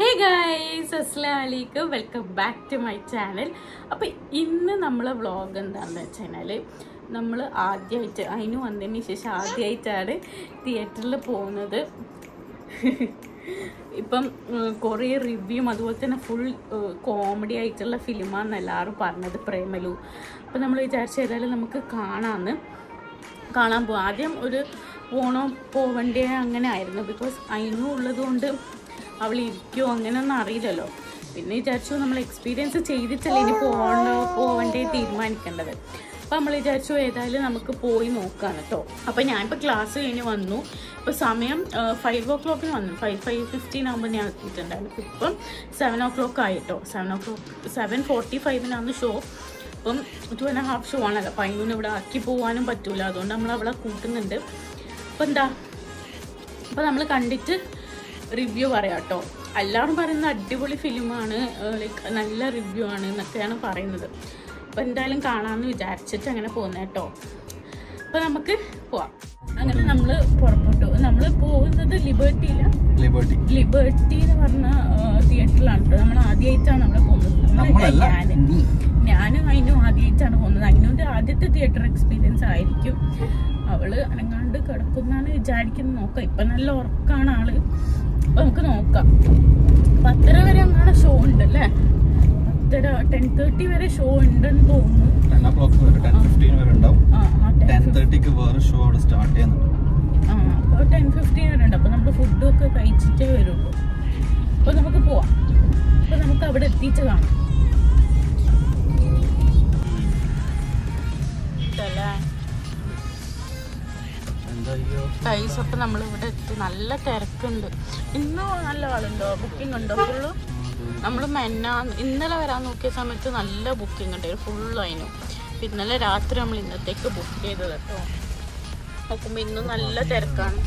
Hey guys, assalamualaikum. Welcome back to my channel. അപ്പോൾ ഇന്ന് നമ്മളെ വ്ളോഗ് എന്താണെന്ന് വെച്ചാൽ നമ്മൾ ആദ്യമായിട്ട് അതിന് വന്നതിന് ശേഷം ആദ്യമായിട്ടാണ് തിയേറ്ററിൽ പോകുന്നത്. ഇപ്പം കുറേ റിവ്യൂവും അതുപോലെ തന്നെ ഫുൾ കോമഡി ആയിട്ടുള്ള ഫിലിമാണെന്ന് എല്ലാവരും പറഞ്ഞത് പ്രേമലു. അപ്പോൾ നമ്മൾ വിചാരിച്ച ഏതായാലും നമുക്ക് കാണാൻ പോകും. ആദ്യം ഒരു പോവണ്ടേ അങ്ങനെ ആയിരുന്നു, ബിക്കോസ് അതിനും ഉള്ളതുകൊണ്ട് അവൾ ഇരിക്കുമോ അങ്ങനെയൊന്നും അറിയില്ലല്ലോ. പിന്നെ വിചാരിച്ചു നമ്മൾ എക്സ്പീരിയൻസ് ചെയ്തിട്ടല്ലേ ഇനി പോവണ്ടേ തീരുമാനിക്കേണ്ടത്. അപ്പോൾ നമ്മൾ വിചാരിച്ചു ഏതായാലും നമുക്ക് പോയി നോക്കാം കേട്ടോ. അപ്പോൾ ഞാനിപ്പോൾ ക്ലാസ് കഴിഞ്ഞ് വന്നു. ഇപ്പോൾ സമയം 5 o'clock വന്നു. 5:15 ആകുമ്പോൾ ഞാൻ എത്തിയിട്ടുണ്ടായിരുന്നു. ഇപ്പം 7 o'clock ആയിട്ടോ. 7:45 ഷോ. അപ്പം 2.5 ഷോ ആണല്ലോ. അപ്പോൾ അതിനൊന്നും ഇവിടെ ആക്കി പോകാനും പറ്റില്ല, അതുകൊണ്ട് നമ്മൾ അവളെ കൂട്ടുന്നുണ്ട്. അപ്പോൾ നമ്മൾ കണ്ടിട്ട് റിവ്യൂ പറയാം കേട്ടോ. എല്ലാവരും പറയുന്നത് അടിപൊളി ഫിലിമാണ്, ലൈക്ക് നല്ല റിവ്യൂ ആണ് എന്നൊക്കെയാണ് പറയുന്നത്. അപ്പോൾ എന്തായാലും കാണാമെന്ന് വിചാരിച്ചിട്ട് അങ്ങനെ പോകുന്നത് കേട്ടോ. അപ്പോൾ നമുക്ക് പോവാം. അങ്ങനെ നമ്മൾ പുറപ്പെട്ടു. നമ്മൾ പോകുന്നത് ലിബർട്ടി എന്ന് പറഞ്ഞ തിയേറ്ററിലാണ് കേട്ടോ. നമ്മൾ ആദ്യമായിട്ടാണ് അവിടെ പോകുന്നത്. ഞാനും അതിനും ആദ്യമായിട്ടാണ് പോകുന്നത്. അതിനോട് ആദ്യത്തെ തിയേറ്റർ എക്സ്പീരിയൻസ് ആയിരിക്കും. അവള് അനങ്ങാണ്ട് കിടക്കുന്നാണ് വിചാരിക്കുന്നത്. നോക്കാം, ഇപ്പം നല്ല ഉറക്കാണ് ആള്. അപ്പോൾ നമുക്ക് നോക്കാം. 10:30 വരെ അങ്ങനെ ഷോ ഉണ്ട് അല്ലേ? 10:30 വരെ ഷോ ഉണ്ടെന്ന് തോന്നുന്നു. 10 o'clock വരെ 10:15 വരെ ഉണ്ടാവും. 10:30 വേറെ ഷോ അവിടെ സ്റ്റാർട്ട് ചെയ്യുന്നുണ്ട്. അപ്പോൾ 10:15 വരെ ഉണ്ട്. അപ്പോൾ നമ്മൾ ഫുഡൊക്കെ കഴിച്ചിട്ടേ വരുള്ളൂ. അപ്പോൾ നമുക്ക് പോവാം. അപ്പോൾ നമുക്ക് അവിടെ എത്തിയിട്ട് കാണാം. ഗൈസ്, അപ്പോൾ നമ്മളിവിടെ എത്തി. നല്ല തിരക്കുണ്ട്. ഇന്നും നല്ല ആളുണ്ടോ? ബുക്കിംഗ് ഉണ്ടോ ഫുള്ള്? നമ്മൾ ഇന്നലെ വരാൻ നോക്കിയ സമയത്ത് നല്ല ബുക്കിംഗ് ഉണ്ടായിരുന്നു, ഫുള്ള് അതിനും. ഇന്നലെ രാത്രി നമ്മൾ ഇന്നത്തേക്ക് ബുക്ക് ചെയ്തത് കേട്ടോ. നോക്കുമ്പോൾ ഇന്നും നല്ല തിരക്കാണ്.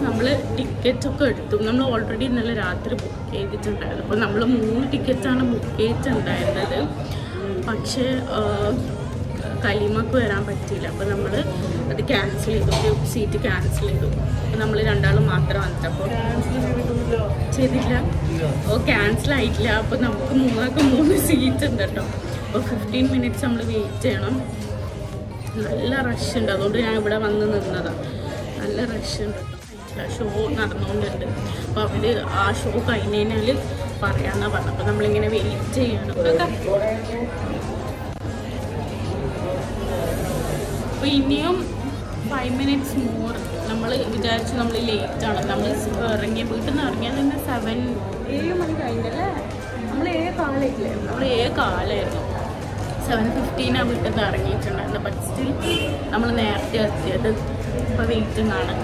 നമ്മൾ ടിക്കറ്റൊക്കെ എടുത്തു. നമ്മൾ ഓൾറെഡി ഇന്നലെ രാത്രി ബുക്ക് ചെയ്തിട്ടുണ്ടായിരുന്നു. അപ്പോൾ നമ്മൾ 3 ടിക്കറ്റാണ് ബുക്ക് ചെയ്തിട്ടുണ്ടായിരുന്നത്. പക്ഷേ കലിമക്ക് വരാൻ പറ്റിയില്ല. അപ്പോൾ നമ്മൾ അത് ക്യാൻസൽ ചെയ്തു. ഒരു സീറ്റ് ക്യാൻസൽ ചെയ്തു. അപ്പോൾ നമ്മൾ രണ്ടാളും മാത്രം വന്നിട്ട് അപ്പോൾ ചെയ്തില്ല. അപ്പോൾ ക്യാൻസൽ ആയിട്ടില്ല. അപ്പോൾ നമുക്ക് 3 സീറ്റ് ഉണ്ട് കേട്ടോ. അപ്പോൾ 15 minutes നമ്മൾ വെയിറ്റ് ചെയ്യണം. നല്ല റഷ് ഉണ്ട്, അതുകൊണ്ട് ഞാൻ ഇവിടെ വന്ന് നിന്നതാണ്. നല്ല റഷ് ഉണ്ട്. ഷോ നടന്നുകൊണ്ടുണ്ട്. അപ്പോൾ അവർ ആ ഷോ കഴിഞ്ഞാൽ പറയാമെന്നാണ് പറഞ്ഞത്. അപ്പോൾ നമ്മളിങ്ങനെ വെയിറ്റ് ചെയ്യണം. അപ്പോൾ ഇനിയും 5 minutes മോർ. നമ്മൾ വിചാരിച്ചു നമ്മൾ ലേറ്റാണ്. നമ്മൾ വീട്ടിൽ നിന്ന് ഇറങ്ങിയാൽ തന്നെ 7 മണി കഴിഞ്ഞല്ലേ? നമ്മൾ 7 കാലമായിരുന്നു. 7:15 വീട്ടിൽ നിന്ന് ഇറങ്ങിയിട്ടുണ്ടായിരുന്നു. ബട്ട് സ്റ്റിൽ നമ്മൾ നേരത്തെ എത്തിയത്. ഇപ്പോൾ വെയിറ്റിംഗ് ആണ്.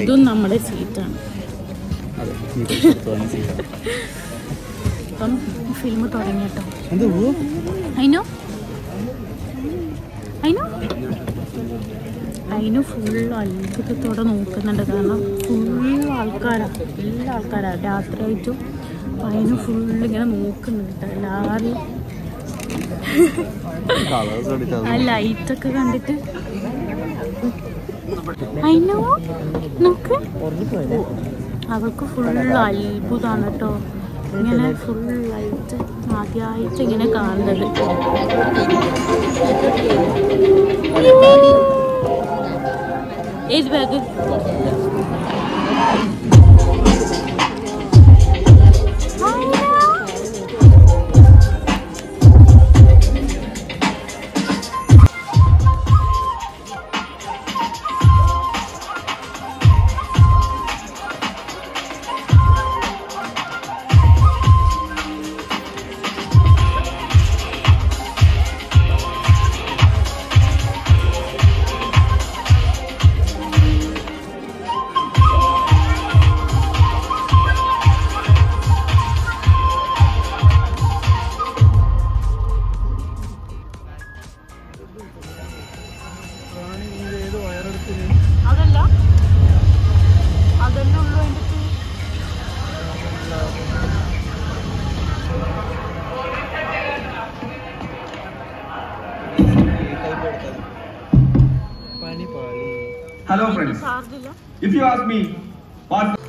ഇതും നമ്മുടെ സീറ്റാണ്. ഇപ്പം ഫിലിം തുടങ്ങിട്ടോ. അതിനോ അതിന് ഫുൾ അത്ഭുതത്തോടെ നോക്കുന്നുണ്ട്. കാരണം ഫുൾ ആൾക്കാരാണ്, എല്ലാ ആൾക്കാരാണ് രാത്രിയായിട്ടും. അപ്പം അതിന് ഫുള്ളിങ്ങനെ നോക്കുന്നുണ്ട് എല്ലാവരും. ആ ലൈറ്റൊക്കെ കണ്ടിട്ട് അതിനോ നോക്ക്. അവൾക്ക് ഫുൾ അത്ഭുതമാണ് കേട്ടോ, ഇങ്ങനെ ഫുൾ ലൈറ്റ് ആദ്യമായിട്ട് ഇങ്ങനെ കാണുന്നത്. ഏത് bag? Hello friends, if you ask me what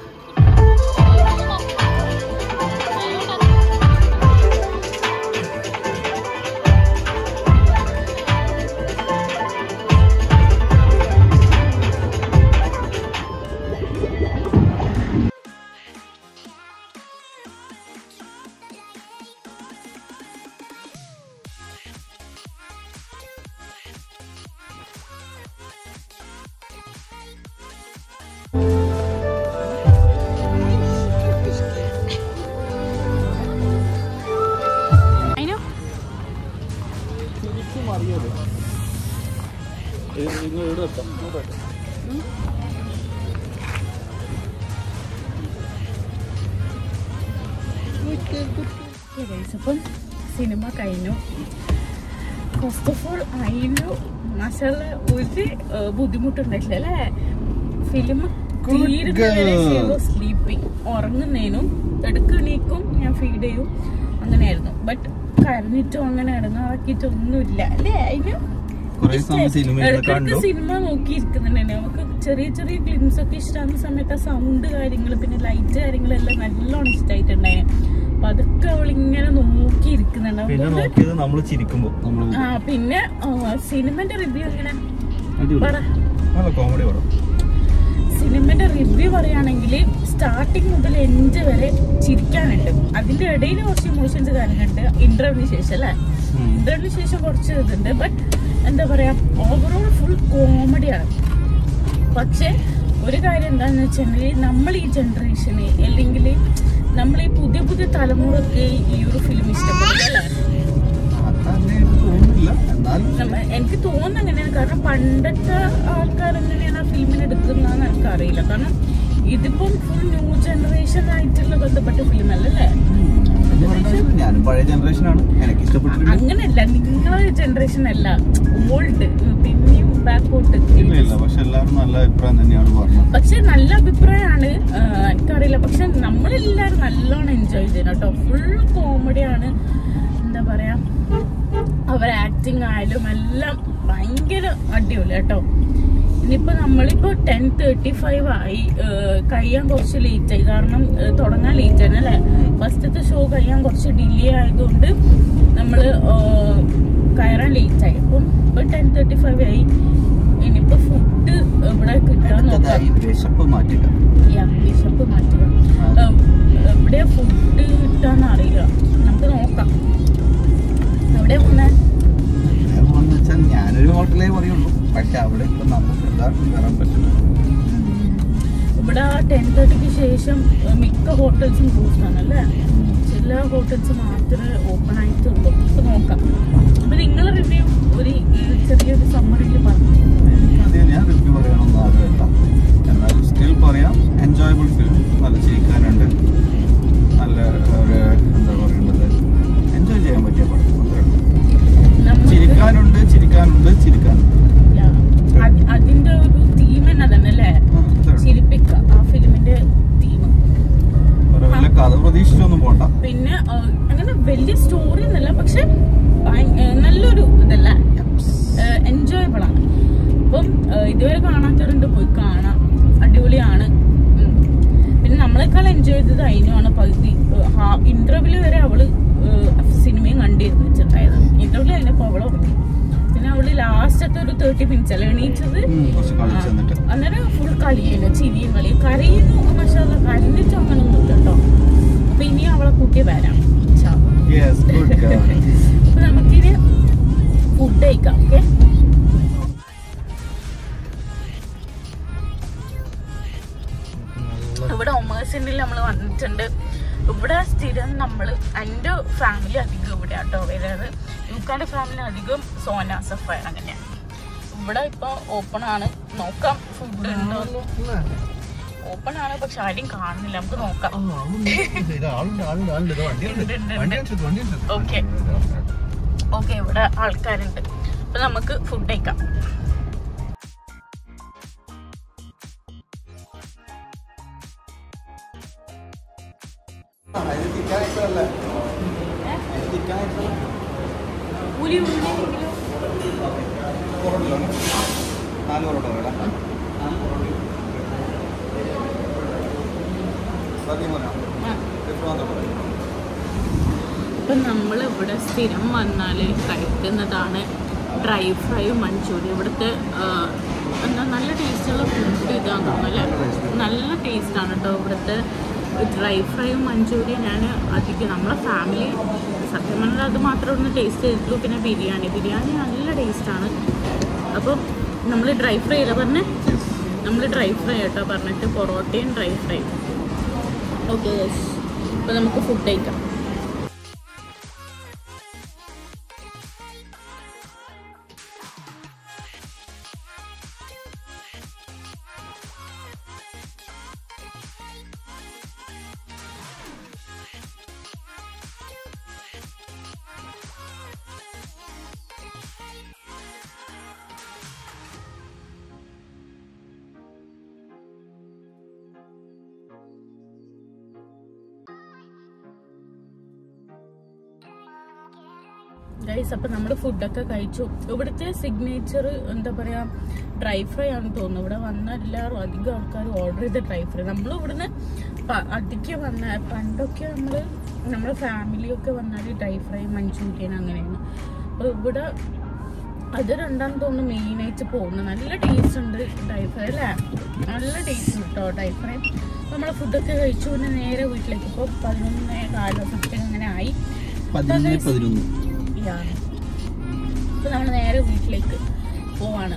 അപ്പം സിനിമ കഴിഞ്ഞു. ഫസ്റ്റ് ഓഫ് ഓൾ അതിന് മസാല ഒരു ബുദ്ധിമുട്ടുണ്ടായിട്ടില്ല അല്ലേ. ഫിലിം തീരുന്നവരെ സ്ലീപ്പിങ്, ഉറങ്ങുന്നതിനും എടുക്കണീക്കും ഞാൻ ഫീഡ് ചെയ്യും, അങ്ങനെയായിരുന്നു. ബട്ട് കരഞ്ഞിട്ടോ അങ്ങനെ ഇടങ്ങാക്കിയിട്ടൊന്നുമില്ല അല്ലേ. അതിന് സിനിമ നോക്കിയിരിക്കുന്നുണ്ട്. നമുക്ക് ചെറിയ ചെറിയ ക്ലിംസ് ഒക്കെ ഇഷ്ടമാകുന്ന സമയത്ത് ആ സൗണ്ട് കാര്യങ്ങൾ പിന്നെ ലൈറ്റ് കാര്യങ്ങളെല്ലാം നല്ലോണം ഇഷ്ടമായിട്ടുണ്ടായി. അപ്പൊ അതൊക്കെ അവളിങ്ങനെ നോക്കിയിരിക്കുന്നുണ്ട്. ആ പിന്നെ സിനിമന്റെ റിവ്യൂ എങ്ങനെ പറ? സിനിമന്റെ റിവ്യൂ പറയുകയാണെങ്കിൽ സ്റ്റാർട്ടിങ് മുതൽ എൻഡ് വരെ ചിരിക്കാനുണ്ട്. അതിന്റെ ഇടയിൽ കുറച്ച് ഇമോഷൻസ് കാര്യങ്ങളുണ്ട് ഇന്റർവ്യൂവിന് ശേഷം അല്ലേ. ഇന്റർവ്യൂവിന് ശേഷം കുറച്ച് ഇതുണ്ട്. ബട്ട് എന്താ പറയാ, ഓവറോൾ ഫുൾ കോമഡിയാണ്. പക്ഷെ ഒരു കാര്യം എന്താന്ന് വെച്ചിട്ടുണ്ടെങ്കിൽ നമ്മൾ ഈ ജനറേഷന് അല്ലെങ്കിൽ നമ്മൾ ഈ പുതിയ പുതിയ തലമുറക്ക് ഈ ഒരു ഫിലിം ഇഷ്ടപ്പെടില്ല. എനിക്ക് തോന്നുന്നു അങ്ങനെയാണ്. കാരണം പണ്ടത്തെ ആൾക്കാരെങ്ങനെയാണ് ആ ഫിലിമിന് എടുക്കുന്നതെന്ന് എനിക്കറിയില്ല. കാരണം ഇതിപ്പം ഫുൾ ന്യൂ ജനറേഷൻ ആയിട്ടുള്ള ബന്ധപ്പെട്ട ഫിലിം അല്ലല്ലേ. അങ്ങനെയല്ല, നിങ്ങളെ ജനറേഷൻ അല്ല, ഓൾഡ് പിന്നെയും ബാക്കോട്ട്. പക്ഷെ നല്ല അഭിപ്രായമാണ്, എനിക്കറിയില്ല. പക്ഷെ നമ്മളെല്ലാരും നല്ലോണം എൻജോയ് ചെയ്തു കേട്ടോ. ഫുൾ കോമഡിയാണ്. എന്താ പറയാ, അവരെ ആക്ടിങ് ആയാലും എല്ലാം ഭയങ്കര അടിപൊളി കേട്ടോ. ഇനിയിപ്പോ നമ്മളിപ്പോ 10:35 ആയി. കഴിയാൻ കുറച്ച് ലേറ്റ് ആയി, കാരണം തുടങ്ങാൻ ലേറ്റ് ആണ് അല്ലെ. ഫസ്റ്റത്തെ ഷോ കഴിയാൻ കുറച്ച് ഡിലേ ആയതുകൊണ്ട് നമ്മള് കയറാൻ ലേറ്റ് ആയി. അപ്പം ഇപ്പൊ 10:35 ആയി. ഇനിയിപ്പോ ഫുഡ് ഇവിടെ കിട്ടാൻ നോക്കാം. വിശപ്പ് മാറ്റുക. ഇവിടെ ഫുഡ് കിട്ടാന്ന് അറിയില്ല, നമുക്ക് നോക്കാം. എവിടെ പോന്നെ? ഞാനൊരു ഹോട്ടലേ പറയുള്ളൂ, പക്ഷെ അവിടെ ഇപ്പൊ നമുക്ക് എല്ലാവർക്കും കയറാൻ പറ്റില്ല. ഇവിടെ 10:30ക്ക് ശേഷം മിക്ക ഹോട്ടൽസും ക്ലോസ് ആണല്ലേ. ചില ഹോട്ടൽസ് മാത്രമേ ഓപ്പൺ ആയിട്ടുള്ളൂ. ഇപ്പൊ നോക്കാം. അപ്പൊ നിങ്ങളെ റിവ്യൂ ഒരു ചെറിയൊരു സമ്മറിയിൽ പറഞ്ഞു. ഞാൻ റിവ്യൂ പറയണമെന്ന് ആഗ്രഹമില്ല, എന്നാൽ സ്റ്റിൽ പറയാം. എൻജോയബിൾ ഫിലിം, നല്ല ചിരിക്കാനുണ്ട്, നല്ല ഒരു എന്താ പറയുന്നത്, എൻജോയ് ചെയ്യാൻ പറ്റിയ പടം. ചിരിക്കാനുണ്ട്. അതിന്റെ ഒരു ഇന്റർവ്യൂ വരെ അവള് സിനിമയും കണ്ടിരുന്നിട്ടുണ്ടായത്. ഇന്റർവ്യൂ കഴിഞ്ഞപ്പോ അവള് ഉറങ്ങി. പിന്നെ അവള് ലാസ്റ്റത്തെ ഒരു 30 minutes അല്ലേ എണീച്ചത്. അന്നേരം ഫുൾ കളിയല്ലോ, ചിരിയും കളിയും. കരയുന്നു പക്ഷെ കരഞ്ഞിട്ട് അങ്ങനെ ഒന്നും കേട്ടോ. അപ്പൊ ഇനി അവളെ കൂട്ടി വരാം. അപ്പൊ നമുക്കിനി ഫുഡ് കഴിക്കാം. ഓക്കെ, ഇവിടെ ഒമേഴ്സിൻ്റെ നമ്മൾ വന്നിട്ടുണ്ട്. ഇവിടെ സ്ഥിരം നമ്മൾ എൻ്റെ ഫാമിലി അധികം ഇവിടെ ആട്ടോ വരാറ്. യുക്കാൻ്റെ ഫാമിലി അധികം സോന സഫായ അങ്ങനെയാണ്. ഇവിടെ ഇപ്പോൾ ഓപ്പൺ ആണ്, നോക്കാം ഫുഡ് ഉണ്ടോ. ഓപ്പൺ ആണ് പക്ഷെ ആരും കാണുന്നില്ല, നമുക്ക് നോക്കാം. ഓക്കെ ഓക്കെ, ഇവിടെ ആൾക്കാരുണ്ട്. അപ്പൊ നമുക്ക് ഫുഡ് കഴിക്കാം. ഇപ്പം നമ്മളിവിടെ സ്ഥിരം വന്നാൽ കഴിക്കുന്നതാണ് ഡ്രൈ ഫ്രൈ മഞ്ചൂരി. ഇവിടുത്തെ എന്താ നല്ല ടേസ്റ്റുള്ള ഫുഡ് ഇതാന്ന് തോന്നുന്നു. നല്ല ടേസ്റ്റാണ് കേട്ടോ ഇവിടുത്തെ ഡ്രൈ ഫ്രൈ മഞ്ചൂരി. ഞാൻ അധികം നമ്മളെ ഫാമിലി സത്യം പറഞ്ഞാൽ അത് മാത്രമേ ഒന്ന് ടേസ്റ്റ് ചെയ്തിട്ടുള്ളൂ. പിന്നെ ബിരിയാണി നല്ല ടേസ്റ്റാണ്. അപ്പം നമ്മൾ ഡ്രൈ ഫ്രൈ അല്ല പറഞ്ഞേ, നമ്മൾ ഡ്രൈ ഫ്രൈ കേട്ടോ പറഞ്ഞിട്ട്, പൊറോട്ടയും ഡ്രൈ ഫ്രൈ. ഓക്കെ യെസ്, അപ്പോൾ നമുക്ക് ഫുഡ് കഴിക്കാം. ഗൈസ്, അപ്പം നമ്മൾ ഫുഡൊക്കെ കഴിച്ചു. ഇവിടുത്തെ സിഗ്നേച്ചർ എന്താ പറയുക, ഡ്രൈ ഫ്രൈ ആണെന്ന് തോന്നുന്നു. ഇവിടെ വന്ന എല്ലാവരും അധികം ആൾക്കാർ ഓർഡർ ചെയ്ത ഡ്രൈ ഫ്രൈ. നമ്മൾ ഇവിടുന്ന് അധികം പണ്ടൊക്കെ നമ്മളെ ഫാമിലിയൊക്കെ വന്നാൽ ഡ്രൈ ഫ്രൈ മഞ്ചൂരിയൻ അങ്ങനെയാണ്. അപ്പോൾ ഇവിടെ അത് രണ്ടാണെന്ന് തോന്നുന്നു മെയിനായിട്ട് പോകുന്നത്. നല്ല ടേസ്റ്റ് ഉണ്ട് ഡ്രൈ ഫ്രൈ അല്ലേ, നല്ല ടേസ്റ്റ് ഉണ്ട് കേട്ടോ ഡ്രൈ ഫ്രൈ. നമ്മൾ ഫുഡൊക്കെ കഴിച്ചു. പിന്നെ നേരെ വീട്ടിലേക്ക് ഇപ്പോൾ 11:15 സംതിങ് അങ്ങനെ ആയി. അപ്പൊ നമ്മൾ നേരെ വീട്ടിലേക്ക് പോവാണ്.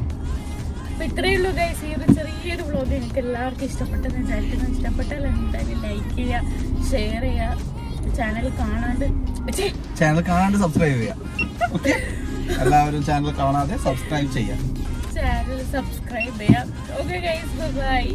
അപ്പൊ ഇത്രയേ ഉള്ളൂ ഗൈസ്. ഈ ഒരു ചെറിയൊരു വ്ളോഗ് എനിക്ക് എല്ലാവർക്കും ഇഷ്ടപ്പെട്ടെന്ന് വിചാരിക്കുന്നു. ഇഷ്ടപ്പെട്ടാൽ എന്തായാലും ലൈക്ക് ചെയ്യുക, ഷെയർ ചെയ്യുക, ചാനൽ കാണാണ്ട് സബ്സ്ക്രൈബ് ചെയ്യുക. എല്ലാവരും ചാനൽ കാണാതെ സബ്സ്ക്രൈബ് ചെയ്യാം. Okay guys, by.